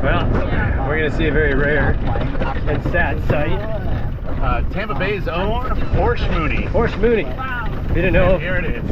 Well, we're going to see a very rare and sad sight. Tampa Bay's own Porsche Mooney. Porsche Mooney. Wow. Didn't know. And here it is.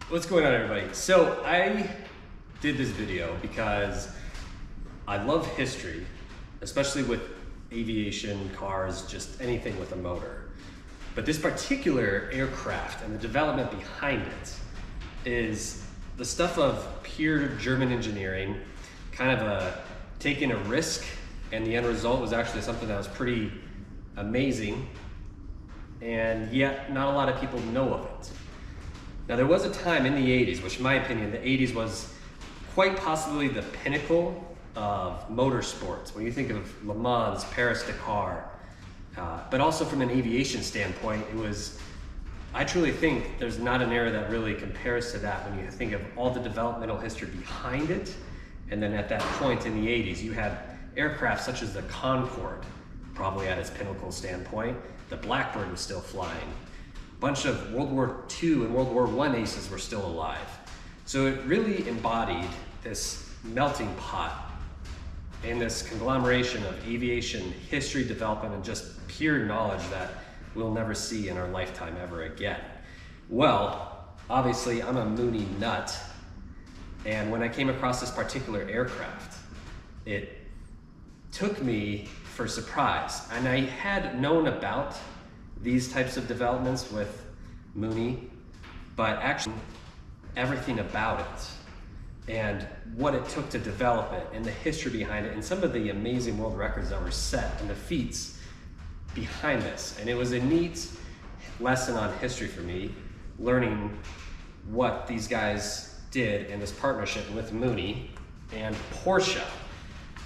What's going on, everybody? So I did this video because I love history, especially with aviation, cars, just anything with a motor. But this particular aircraft and the development behind it is the stuff of pure German engineering, kind of taking a risk, and the end result was actually something that was pretty amazing, and yet not a lot of people know of it. Now, there was a time in the 80s, which in my opinion, the 80s was quite possibly the pinnacle of motorsports. When you think of Le Mans, Paris-Dakar, but also from an aviation standpoint, it was, I truly think there's not an era that really compares to that when you think of all the developmental history behind it. And then at that point in the 80s, you had aircraft such as the Concorde, probably at its pinnacle standpoint. The Blackbird was still flying. Bunch of World War II and World War I aces were still alive. So it really embodied this melting pot and this conglomeration of aviation history, development, and just pure knowledge that we'll never see in our lifetime ever again. Well, obviously I'm a Mooney nut, and when I came across this particular aircraft, it took me for surprise. And I had known about these types of developments with Mooney, but actually everything about it and what it took to develop it and the history behind it and some of the amazing world records that were set and the feats behind this. And it was a neat lesson on history for me, learning what these guys did in this partnership with Mooney and Porsche.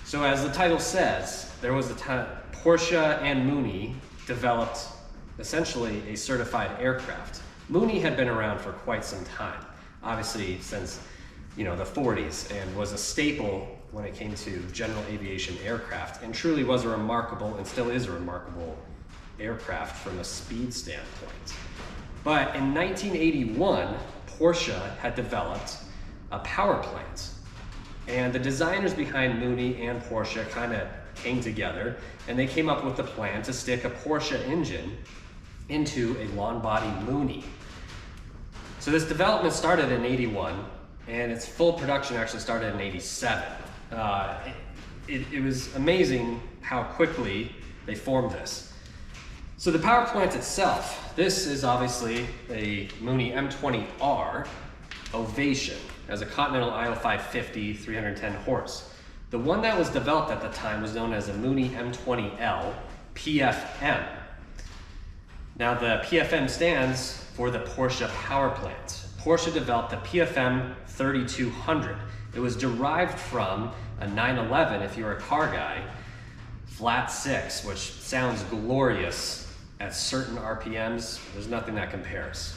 So as the title says, there was a time Porsche and Mooney developed essentially a certified aircraft. Mooney had been around for quite some time, obviously since the 40s, and was a staple when it came to general aviation aircraft, and truly was a remarkable, and still is a remarkable, aircraft from a speed standpoint. But in 1981, Porsche had developed a power plant, and the designers behind Mooney and Porsche kind of came together, and they came up with the plan to stick a Porsche engine into a long body Mooney. So this development started in 81, and its full production actually started in 87. It was amazing how quickly they formed this. So the power plant itself, this is obviously a Mooney M20R Ovation, as a Continental IO 550, 310 horse. The one that was developed at the time was known as a Mooney M20L PFM. Now the PFM stands for the Porsche power plant. Porsche developed the PFM 3200. It was derived from a 911, if you're a car guy, flat six, which sounds glorious at certain RPMs. There's nothing that compares.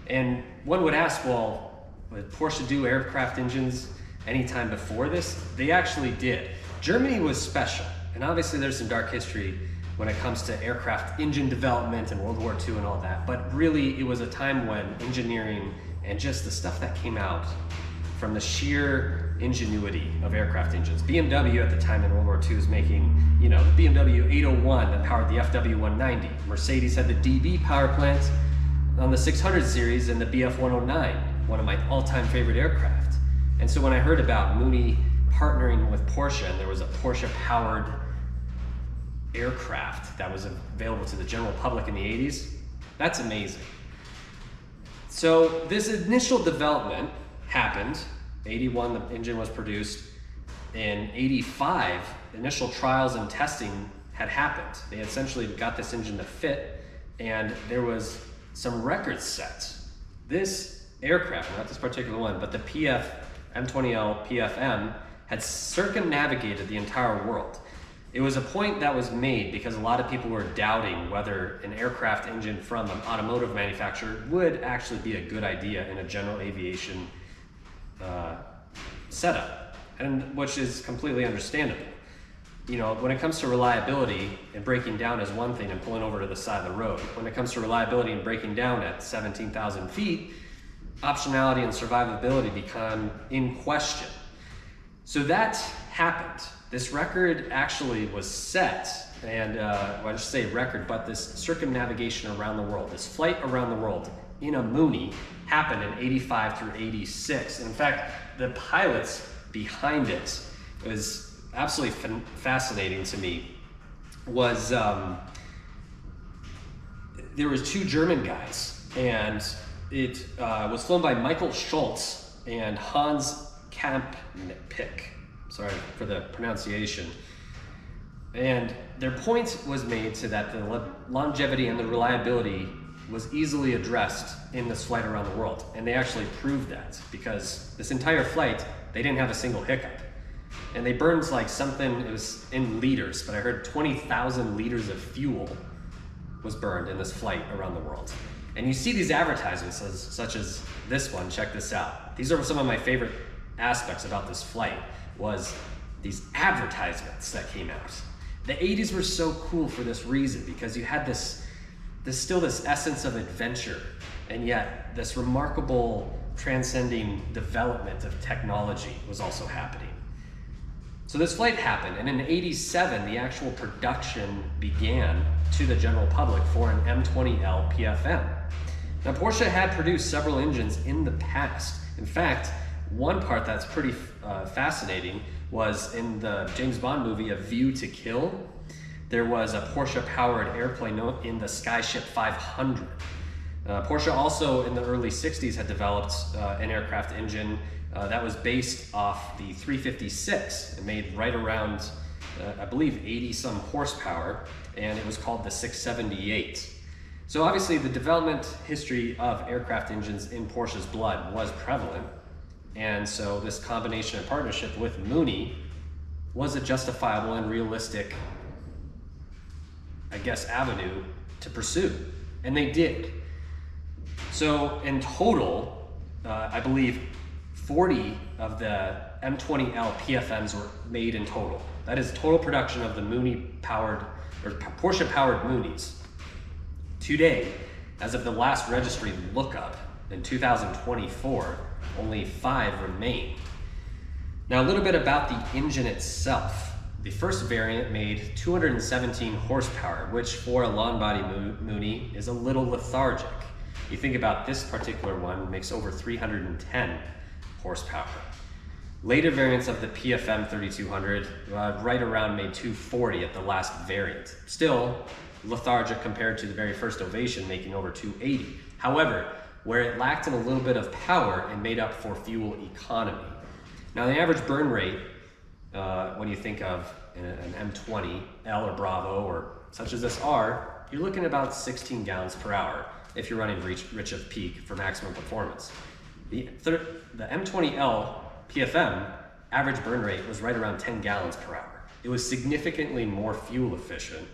And one would ask, well, would Porsche do aircraft engines anytime before this? They actually did. Germany was special, and obviously there's some dark history when it comes to aircraft engine development and World War II and all that, but really it was a time when engineering and just the stuff that came out from the sheer ingenuity of aircraft engines. BMW at the time in World War II was making, the BMW 801 that powered the FW190. Mercedes had the DB power plant on the 600 series and the BF109, one of my all-time favorite aircraft. And so when I heard about Mooney partnering with Porsche and there was a Porsche powered aircraft that was available to the general public in the 80s, that's amazing. So this initial development happened. 81, the engine was produced. In 85, initial trials and testing had happened. They essentially got this engine to fit, and there was some records set. This aircraft, not this particular one, but the M20L PFM had circumnavigated the entire world. It was a point that was made because a lot of people were doubting whether an aircraft engine from an automotive manufacturer would actually be a good idea in a general aviation setup, and which is completely understandable. You know, when it comes to reliability, and breaking down is one thing and pulling over to the side of the road. When it comes to reliability and breaking down at 17,000 feet, optionality and survivability become in question. So that happened. This record actually was set, and well, I just say record, but this circumnavigation around the world, this flight around the world in a Mooney happened in 85 through 86. And in fact, the pilots behind it was absolutely fascinating to me. Was there was two German guys, and it was flown by Michael Schultz and Hans Kampnick. Sorry for the pronunciation. And their point was made to that the longevity and the reliability was easily addressed in this flight around the world. And they actually proved that, because this entire flight, they didn't have a single hiccup. And they burned like something, it was in liters, but I heard 20,000 liters of fuel was burned in this flight around the world. And you see these advertisements such as this one, check this out. These are some of my favorite aspects about this flight, was these advertisements that came out. The 80s were so cool for this reason, because you had this essence of adventure, and yet this remarkable transcending development of technology was also happening. So this flight happened, and in '87, the actual production began to the general public for an M20L PFM. Now, Porsche had produced several engines in the past. In fact, one part that's pretty fascinating was in the James Bond movie, A View to Kill. There was a Porsche-powered airplane in the Skyship 500. Porsche also, in the early 60s, had developed an aircraft engine that was based off the 356. It made right around, I believe, 80-some horsepower, and it was called the 678. So obviously, the development history of aircraft engines in Porsche's blood was prevalent, and so this combination and partnership with Mooney was a justifiable and realistic, I guess, avenue to pursue, and they did. So in total, I believe 40 of the M20L PFMs were made in total. That is total production of the Porsche-powered Mooneys. Today, as of the last registry lookup in 2024, only 5 remain. Now, a little bit about the engine itself. The first variant made 217 horsepower, which for a long body Mooney is a little lethargic. You think about this particular one, makes over 310 horsepower. Later variants of the PFM 3200 right around made 240 at the last variant. Still lethargic compared to the very first Ovation, making over 280. However, where it lacked in a little bit of power, it made up for fuel economy. Now, the average burn rate, when you think of an M20L or Bravo or such as this R, you're looking at about 16 gallons per hour if you're running rich of peak for maximum performance. The M20L PFM average burn rate was right around 10 gallons per hour. It was significantly more fuel efficient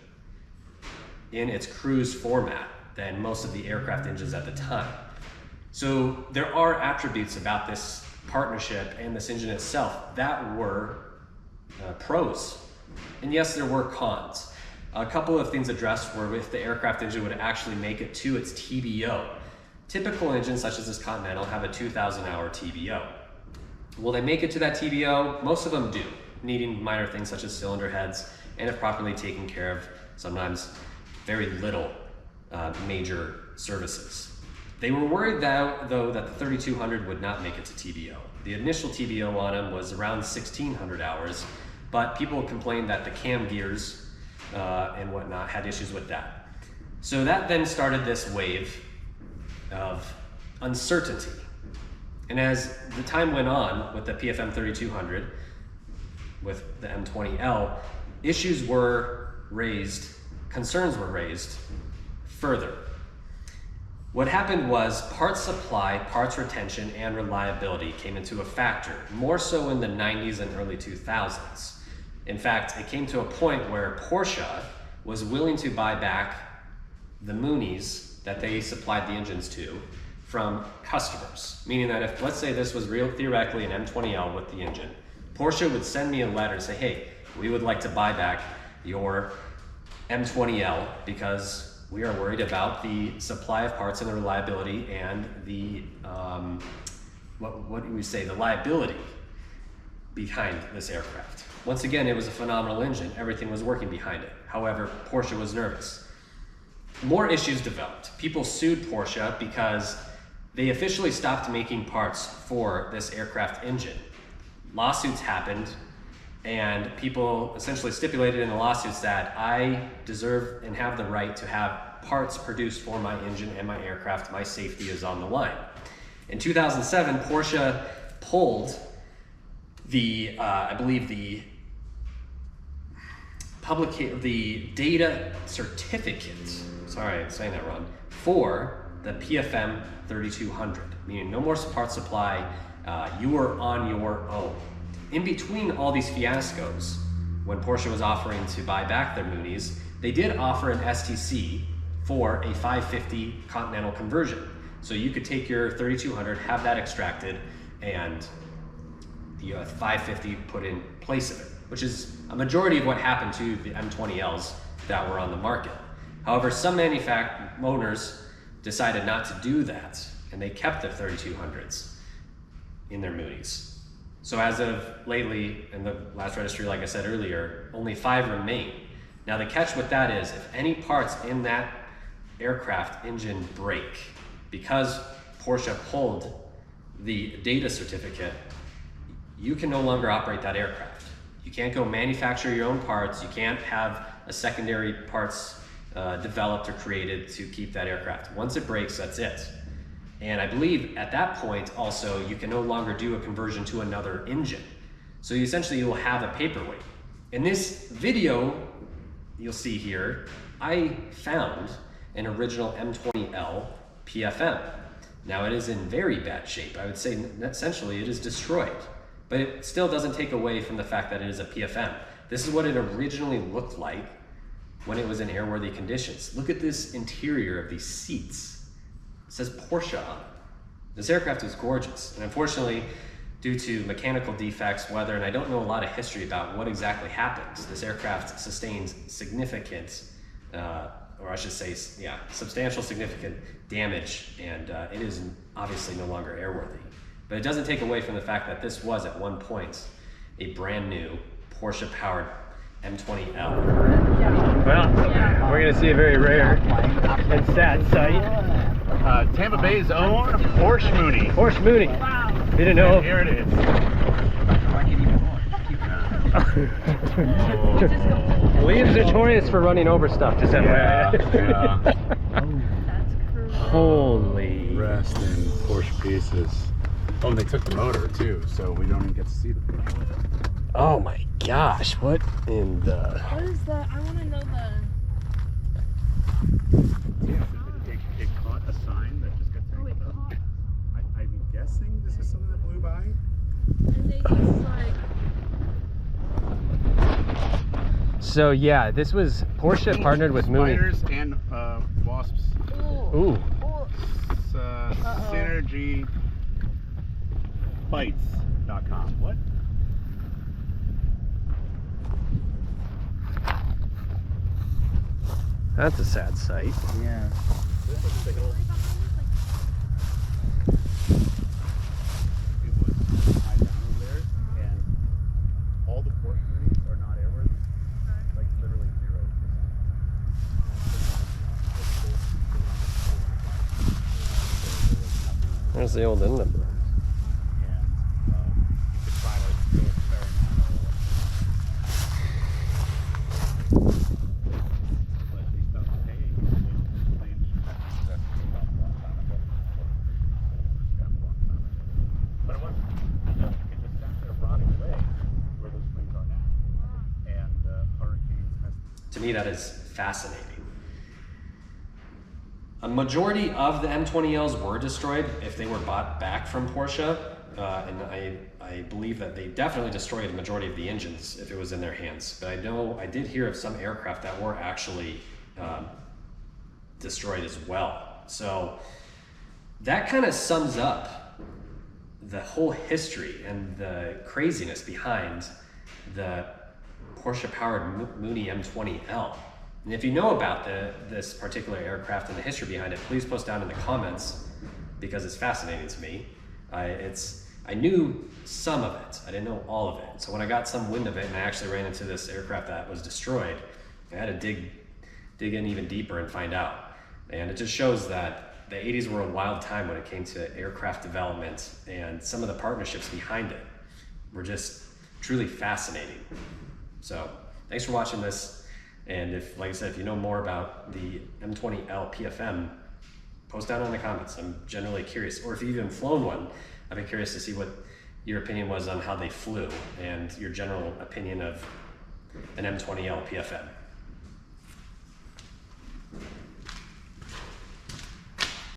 in its cruise format than most of the aircraft engines at the time. So there are attributes about this partnership and this engine itself that were pros. And yes, there were cons. A couple of things addressed were if the aircraft engine would actually make it to its TBO. Typical engines such as this Continental have a 2,000-hour TBO. Will they make it to that TBO? Most of them do, needing minor things such as cylinder heads, and if properly taken care of, sometimes very little major services. They were worried though that the 3200 would not make it to TBO. The initial TBO on them was around 1,600 hours, but people complained that the cam gears and whatnot had issues with that. So that then started this wave of uncertainty. And as the time went on with the PFM 3200, with the M20L, issues were raised, concerns were raised further. What happened was parts supply, parts retention, and reliability came into a factor, more so in the 90s and early 2000s. In fact, it came to a point where Porsche was willing to buy back the Mooneys that they supplied the engines to from customers. Meaning that if, let's say this was theoretically an M20L with the engine, Porsche would send me a letter and say, hey, we would like to buy back your M20L because we are worried about the supply of parts and the reliability and the, what do we say, the liability behind this aircraft. Once again, it was a phenomenal engine. Everything was working behind it. However, Porsche was nervous. More issues developed. People sued Porsche because they officially stopped making parts for this aircraft engine. Lawsuits happened, and people essentially stipulated in the lawsuits that I deserve and have the right to have parts produced for my engine and my aircraft. My safety is on the line. In 2007, Porsche pulled the, I believe the data certificate, sorry, I'm saying that wrong, for the PFM 3200, meaning no more part supply, you are on your own. In between all these fiascos, when Porsche was offering to buy back their Mooneys, they did offer an STC for a 550 Continental conversion. So you could take your 3200, have that extracted, and the 550 put in place of it, which is a majority of what happened to the M20Ls that were on the market. However, some owners decided not to do that, and they kept the 3200s in their Mooneys. So as of lately, in the last registry, like I said earlier, only 5 remain. Now the catch with that is, if any parts in that aircraft engine break, because Porsche pulled the data certificate, you can no longer operate that aircraft. You can't go manufacture your own parts. You can't have a secondary parts developed or created to keep that aircraft. Once it breaks, that's it. And I believe at that point also, you can no longer do a conversion to another engine. So essentially you will have a paperweight. In this video, you'll see here, I found an original M20L PFM. Now it is in very bad shape. I would say essentially it is destroyed, but it still doesn't take away from the fact that it is a PFM. This is what it originally looked like when it was in airworthy conditions. Look at this interior of these seats. It says Porsche on it. This aircraft was gorgeous, and unfortunately, due to mechanical defects, weather, and I don't know a lot of history about what exactly happened, this aircraft sustains significant, or I should say, yeah, substantial significant damage, and it is obviously no longer airworthy. But it doesn't take away from the fact that this was at one point a brand new Porsche-powered M20L. Well, we're going to see a very rare and sad sight. Tampa Bay's own Porsche Mooney. Porsche Mooney. Wow. Didn't know. And here it is. Liam's notorious for running over stuff, just FYI. That's cruel. Holy. Rest in Porsche pieces. Oh, and they took the motor too, so we don't even get to see the motor. Oh my gosh, what in the... What is that? I want to know the... It caught a sign that just got Oh, it tangled up. caught. I'm guessing this is something that blew by. And they just like... So yeah, this was Porsche partnered with Mooney. Spiders and wasps. Ooh. Synergy bites.com. What? That's a sad sight. Yeah. This looks like old. It was high down over there, and all the Porsche Moonies are not airworthy. Like literally 0%. There's the old end number. To me, that is fascinating. A majority of the M20Ls were destroyed if they were bought back from Porsche, and I believe that they definitely destroyed the majority of the engines if it was in their hands. But I know I did hear of some aircraft that were actually destroyed as well. So that kind of sums up the whole history and the craziness behind the Porsche-powered Mooney M20L. And if you know about this particular aircraft and the history behind it, please post down in the comments, because it's fascinating to me. I knew some of it, I didn't know all of it. So when I got some wind of it and I actually ran into this aircraft that was destroyed, I had to dig in even deeper and find out. And it just shows that the 80s were a wild time when it came to aircraft development, and some of the partnerships behind it were just truly fascinating. So thanks for watching this. And if, like I said, if you know more about the M20L PFM, post down in the comments. I'm generally curious. Or if you've even flown one, I'd be curious to see what your opinion was on how they flew and your general opinion of an M20L PFM.